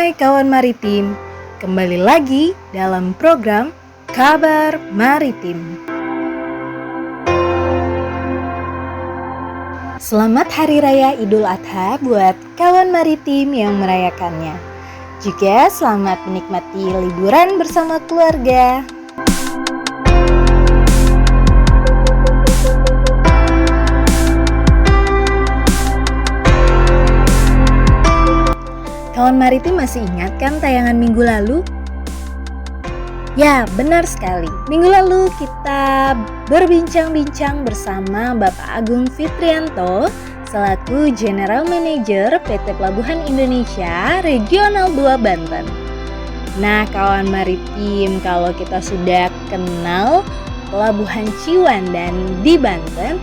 Hai kawan maritim, kembali lagi dalam program Kabar Maritim. Selamat Hari Raya Idul Adha buat kawan maritim yang merayakannya. Juga selamat menikmati liburan bersama keluarga. Kawan maritim masih ingat kan tayangan minggu lalu? Ya, benar sekali. Minggu lalu kita berbincang-bincang bersama Bapak Agung Fitrianto selaku General Manager PT Pelabuhan Indonesia Regional 2 Banten. Nah, kawan maritim, kalau kita sudah kenal Pelabuhan Ciwandan di Banten,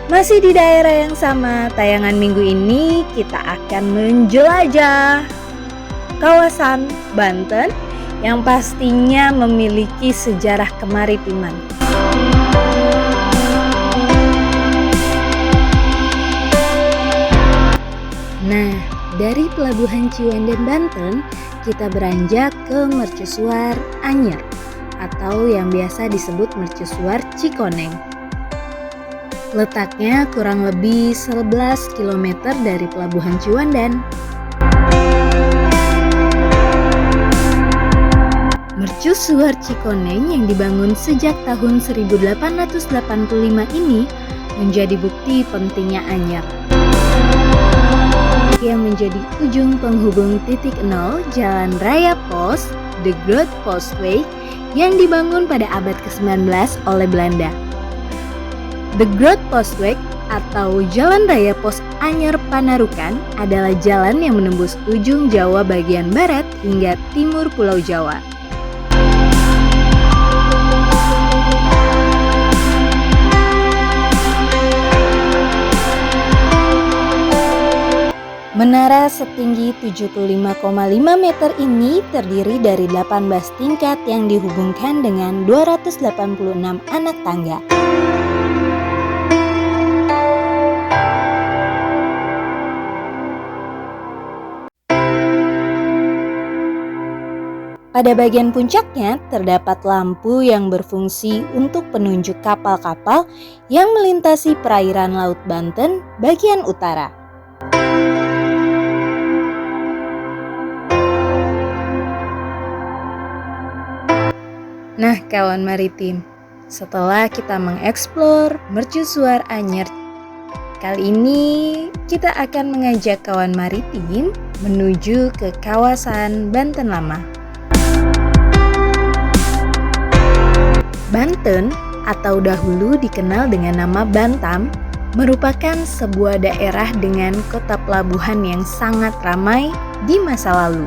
masih di daerah yang sama, tayangan minggu ini kita akan menjelajah kawasan Banten yang pastinya memiliki sejarah kemaritiman. Nah, dari Pelabuhan Ciwandan Banten, kita beranjak ke Mercusuar Anyer atau yang biasa disebut Mercusuar Cikoneng. Letaknya kurang lebih 11 km dari Pelabuhan Ciwandan. Mercusuar Cikoneng yang dibangun sejak tahun 1885 ini menjadi bukti pentingnya Anyer yang menjadi ujung penghubung titik nol Jalan Raya Pos, The Groot Postweg yang dibangun pada abad ke-19 oleh Belanda. The Groot Postweg atau Jalan Raya Pos Anyer Panarukan adalah jalan yang menembus ujung Jawa bagian barat hingga timur Pulau Jawa. Menara setinggi 75,5 meter ini terdiri dari 18 tingkat yang dihubungkan dengan 286 anak tangga. Pada bagian puncaknya terdapat lampu yang berfungsi untuk penunjuk kapal-kapal yang melintasi perairan Laut Banten bagian utara. Nah, kawan maritim, setelah kita mengeksplor Mercusuar Anyer, kali ini kita akan mengajak kawan maritim menuju ke kawasan Banten Lama. Banten atau dahulu dikenal dengan nama Bantam merupakan sebuah daerah dengan kota pelabuhan yang sangat ramai di masa lalu.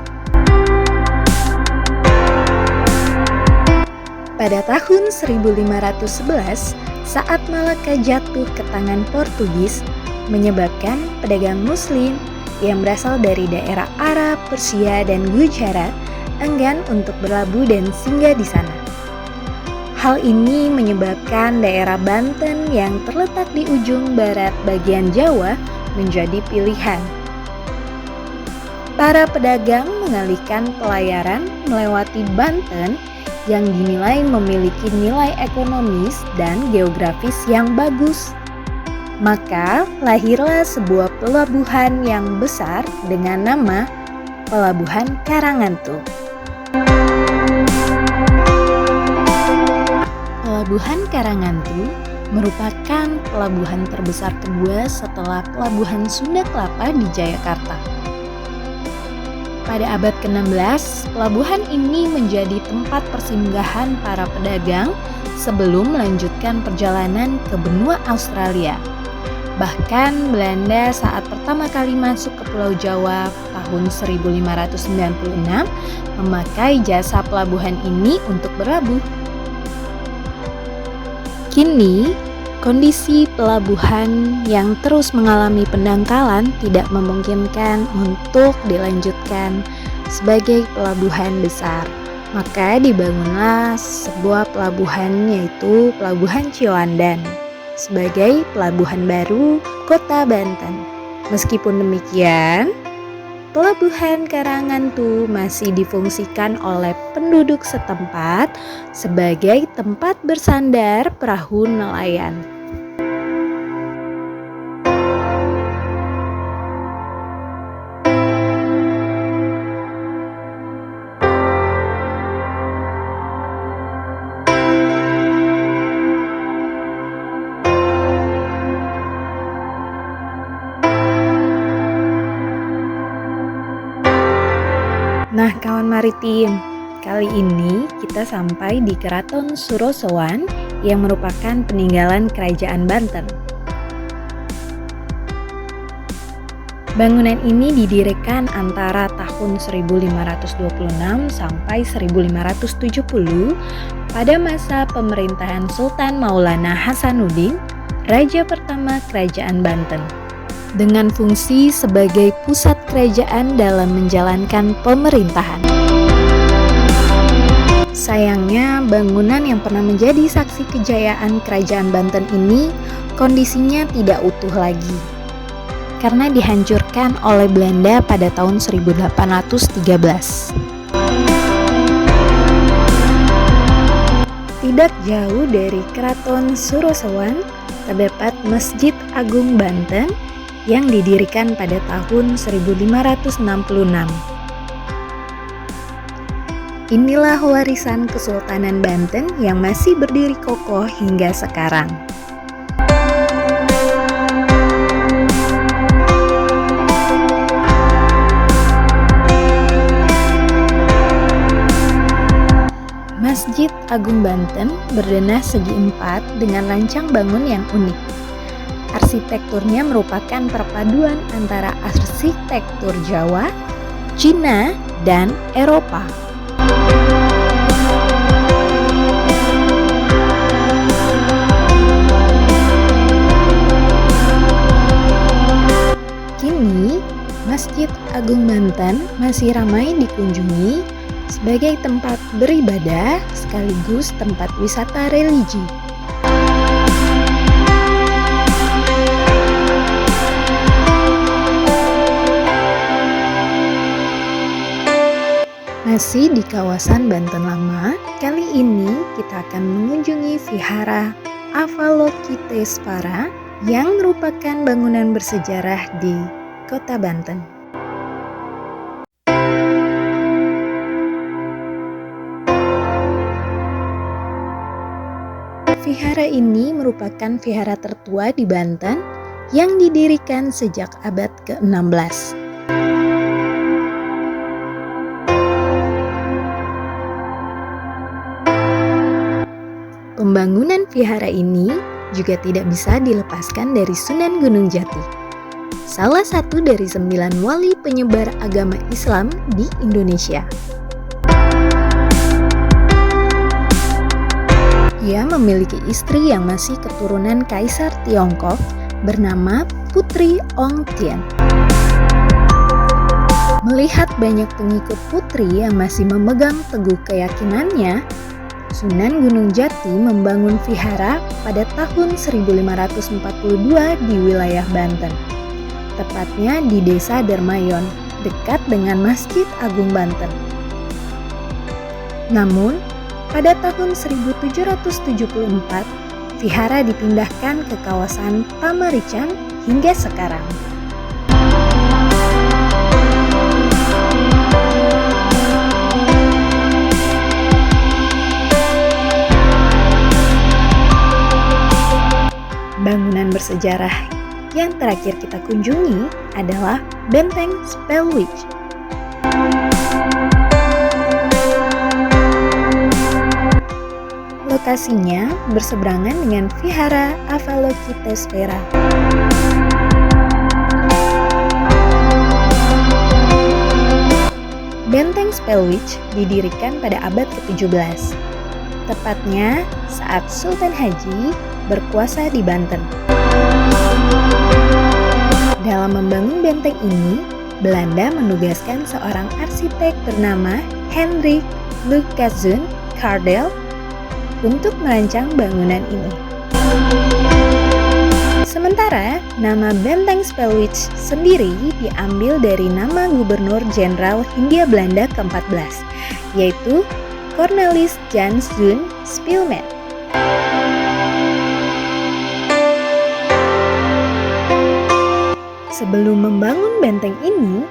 Pada tahun 1511, saat Malaka jatuh ke tangan Portugis, menyebabkan pedagang Muslim yang berasal dari daerah Arab, Persia, dan Gujarat enggan untuk berlabuh dan singgah di sana. Hal ini menyebabkan daerah Banten yang terletak di ujung barat bagian Jawa menjadi pilihan. Para pedagang mengalihkan pelayaran melewati Banten yang dinilai memiliki nilai ekonomis dan geografis yang bagus. Maka lahirlah sebuah pelabuhan yang besar dengan nama Pelabuhan Karangantu. Pelabuhan Karangantu merupakan pelabuhan terbesar kedua setelah Pelabuhan Sunda Kelapa di Jayakarta. Pada abad ke-16, pelabuhan ini menjadi tempat persinggahan para pedagang sebelum melanjutkan perjalanan ke benua Australia. Bahkan Belanda saat pertama kali masuk ke Pulau Jawa tahun 1596 memakai jasa pelabuhan ini untuk berlabuh. Kini, kondisi pelabuhan yang terus mengalami pendangkalan tidak memungkinkan untuk dilanjutkan sebagai pelabuhan besar. Maka dibangunlah sebuah pelabuhan yaitu Pelabuhan Ciwandan sebagai pelabuhan baru Kota Banten. Meskipun demikian, Pelabuhan Karangantu masih difungsikan oleh penduduk setempat sebagai tempat bersandar perahu nelayan. Nah, kawan maritim, kali ini kita sampai di Keraton Surosowan yang merupakan peninggalan Kerajaan Banten. Bangunan ini didirikan antara tahun 1526 sampai 1570 pada masa pemerintahan Sultan Maulana Hasanuddin, Raja pertama Kerajaan Banten, dengan fungsi sebagai pusat kerajaan dalam menjalankan pemerintahan. Sayangnya, bangunan yang pernah menjadi saksi kejayaan Kerajaan Banten ini kondisinya tidak utuh lagi karena dihancurkan oleh Belanda pada tahun 1813. Tidak jauh dari Keraton Surosowan terdapat Masjid Agung Banten yang didirikan pada tahun 1566. Inilah warisan Kesultanan Banten yang masih berdiri kokoh hingga sekarang. Masjid Agung Banten berdenah segi empat dengan rancang bangun yang unik. Arsitekturnya merupakan perpaduan antara arsitektur Jawa, Cina, dan Eropa. Kini, Masjid Agung Banten masih ramai dikunjungi sebagai tempat beribadah sekaligus tempat wisata religi. Masih di kawasan Banten Lama, kali ini kita akan mengunjungi Vihara Avalokitesvara yang merupakan bangunan bersejarah di Kota Banten. Vihara ini merupakan vihara tertua di Banten yang didirikan sejak abad ke-16. Pembangunan vihara ini juga tidak bisa dilepaskan dari Sunan Gunung Jati, salah satu dari 9 wali penyebar agama Islam di Indonesia. Ia memiliki istri yang masih keturunan Kaisar Tiongkok bernama Putri Ong Tien. Melihat banyak pengikut Putri yang masih memegang teguh keyakinannya, Sunan Gunung Jati membangun vihara pada tahun 1542 di wilayah Banten, tepatnya di Desa Dermayon, dekat dengan Masjid Agung Banten. Namun, pada tahun 1774, vihara dipindahkan ke kawasan Pamarican hingga sekarang. Bangunan bersejarah yang terakhir kita kunjungi adalah Benteng Spellwich. Lokasinya berseberangan dengan Vihara Avalokitesvara. Benteng Spellwich didirikan pada abad ke-17, tepatnya saat Sultan Haji berkuasa di Banten. Dalam membangun benteng ini, Belanda menugaskan seorang arsitek bernama Hendrik Lucaszoon Cardell untuk merancang bangunan ini. Sementara, nama Benteng Spelwitch sendiri diambil dari nama Gubernur Jenderal Hindia Belanda ke-14, yaitu Cornelis Janszoon Spilman. Sebelum membangun benteng ini,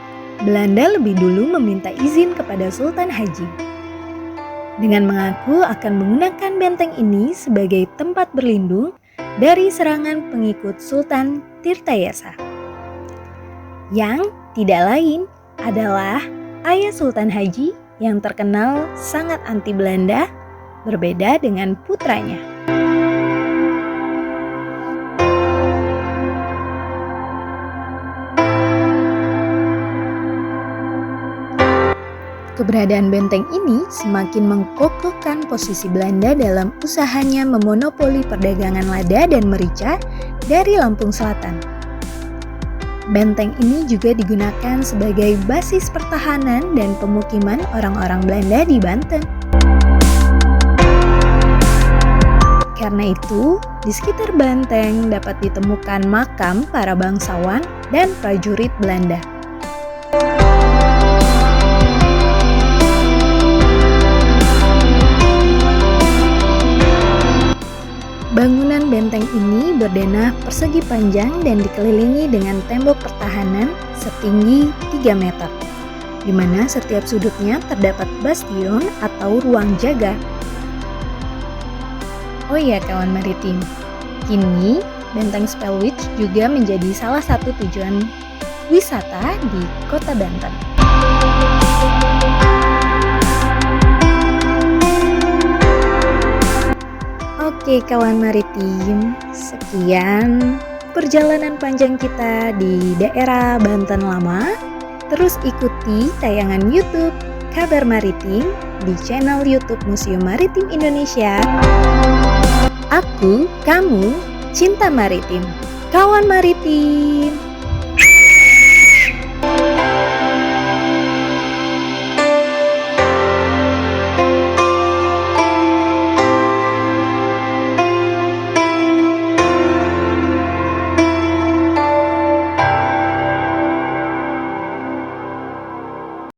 Belanda lebih dulu meminta izin kepada Sultan Haji. Dengan mengaku akan menggunakan benteng ini sebagai tempat berlindung dari serangan pengikut Sultan Tirtayasa, yang tidak lain adalah ayah Sultan Haji yang terkenal sangat anti Belanda, berbeda dengan putranya. Keberadaan benteng ini semakin mengkokohkan posisi Belanda dalam usahanya memonopoli perdagangan lada dan merica dari Lampung Selatan. Benteng ini juga digunakan sebagai basis pertahanan dan pemukiman orang-orang Belanda di Banten. Karena itu, di sekitar benteng dapat ditemukan makam para bangsawan dan prajurit Belanda. Bangunan benteng ini berdenah persegi panjang dan dikelilingi dengan tembok pertahanan setinggi 3 meter, di mana setiap sudutnya terdapat bastion atau ruang jaga. Oh iya kawan maritim, kini Benteng Spelwitch juga menjadi salah satu tujuan wisata di Kota Banten. Oke kawan maritim, sekian perjalanan panjang kita di daerah Banten Lama. Terus ikuti tayangan YouTube Kabar Maritim di channel YouTube Museum Maritim Indonesia. Aku, kamu, cinta maritim. Kawan maritim.